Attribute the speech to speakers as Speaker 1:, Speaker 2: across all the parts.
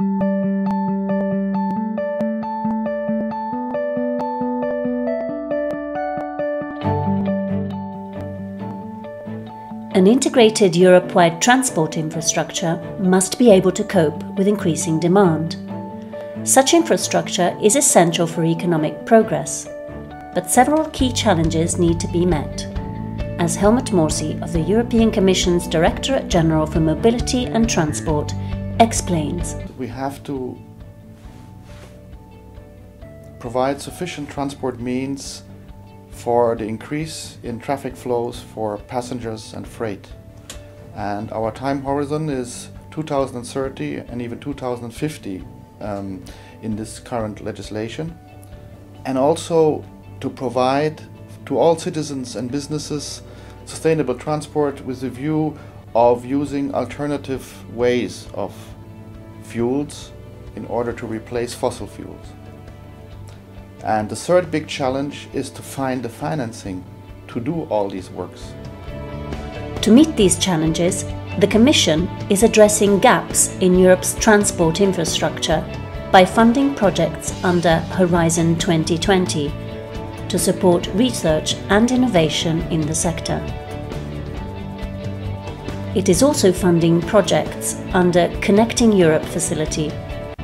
Speaker 1: An integrated Europe-wide transport infrastructure must be able to cope with increasing demand. Such infrastructure is essential for economic progress, but several key challenges need to be met, as Helmut Morsi of the European Commission's Directorate-General for Mobility and Transport explains.
Speaker 2: We have to provide sufficient transport means for the increase in traffic flows for passengers and freight. And our time horizon is 2030 and even 2050 in this current legislation. And also to provide to all citizens and businesses sustainable transport with the view of using alternative ways of fuels in order to replace fossil fuels. And the third big challenge is to find the financing to do all these works.
Speaker 1: To meet these challenges, the Commission is addressing gaps in Europe's transport infrastructure by funding projects under Horizon 2020 to support research and innovation in the sector. It is also funding projects under Connecting Europe facility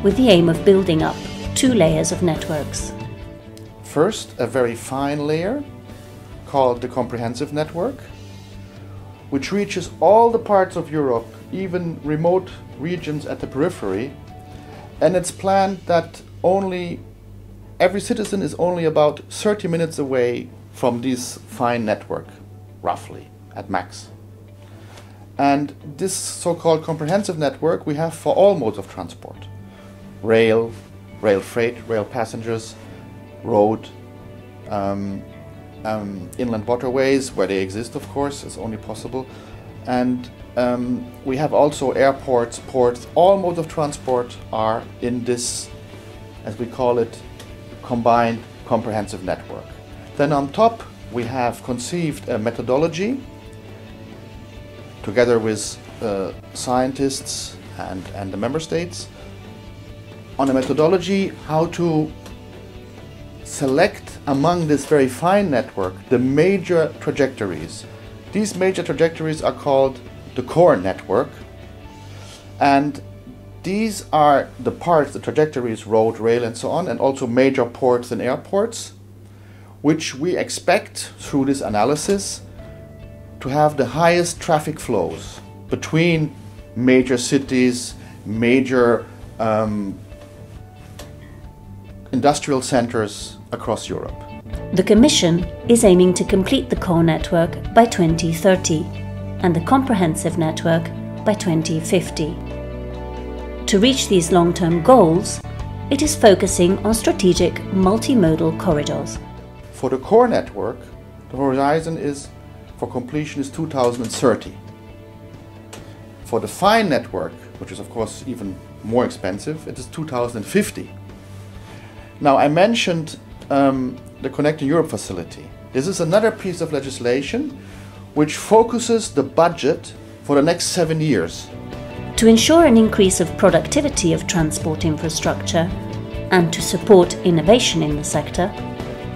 Speaker 1: with the aim of building up 2 layers of networks.
Speaker 2: First, a very fine layer called the comprehensive network, which reaches all the parts of Europe, even remote regions at the periphery, and it's planned that every citizen is only about 30 minutes away from this fine network, roughly, at max. And this so-called comprehensive network we have for all modes of transport: rail, rail freight, rail passengers, road, inland waterways, where they exist, of course, is only possible. And we have also airports, ports. All modes of transport are in this, as we call it, combined comprehensive network. Then on top, we have conceived a methodology together with scientists and the member states on a methodology how to select among this very fine network the major trajectories. These major trajectories are called the core network, and these are the parts, the trajectories, road, rail and so on, and also major ports and airports, which we expect through this analysis to have the highest traffic flows between major cities, major industrial centers across Europe.
Speaker 1: The Commission is aiming to complete the core network by 2030 and the comprehensive network by 2050. To reach these long-term goals, it is focusing on strategic multimodal corridors.
Speaker 2: For the core network, the horizon for completion is 2030. For the fine network, which is of course even more expensive, it is 2050. Now, I mentioned the Connecting Europe facility. This is another piece of legislation which focuses the budget for the next 7 years.
Speaker 1: To ensure an increase of productivity of transport infrastructure and to support innovation in the sector,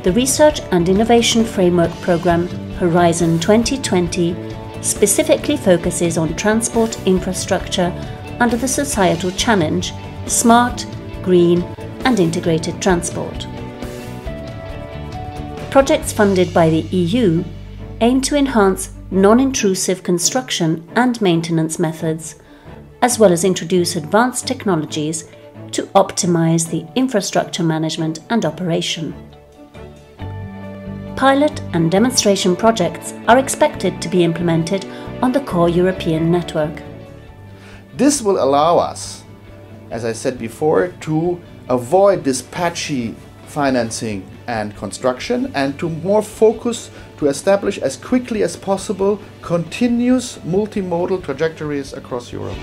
Speaker 1: the Research and Innovation Framework Programme Horizon 2020 specifically focuses on transport infrastructure under the societal challenge Smart, Green and Integrated Transport. Projects funded by the EU aim to enhance non-intrusive construction and maintenance methods, as well as introduce advanced technologies to optimize the infrastructure management and operation. Pilot and demonstration projects are expected to be implemented on the core European network.
Speaker 2: This will allow us, as I said before, to avoid this patchy financing and construction and to more focus to establish as quickly as possible continuous multimodal trajectories across Europe.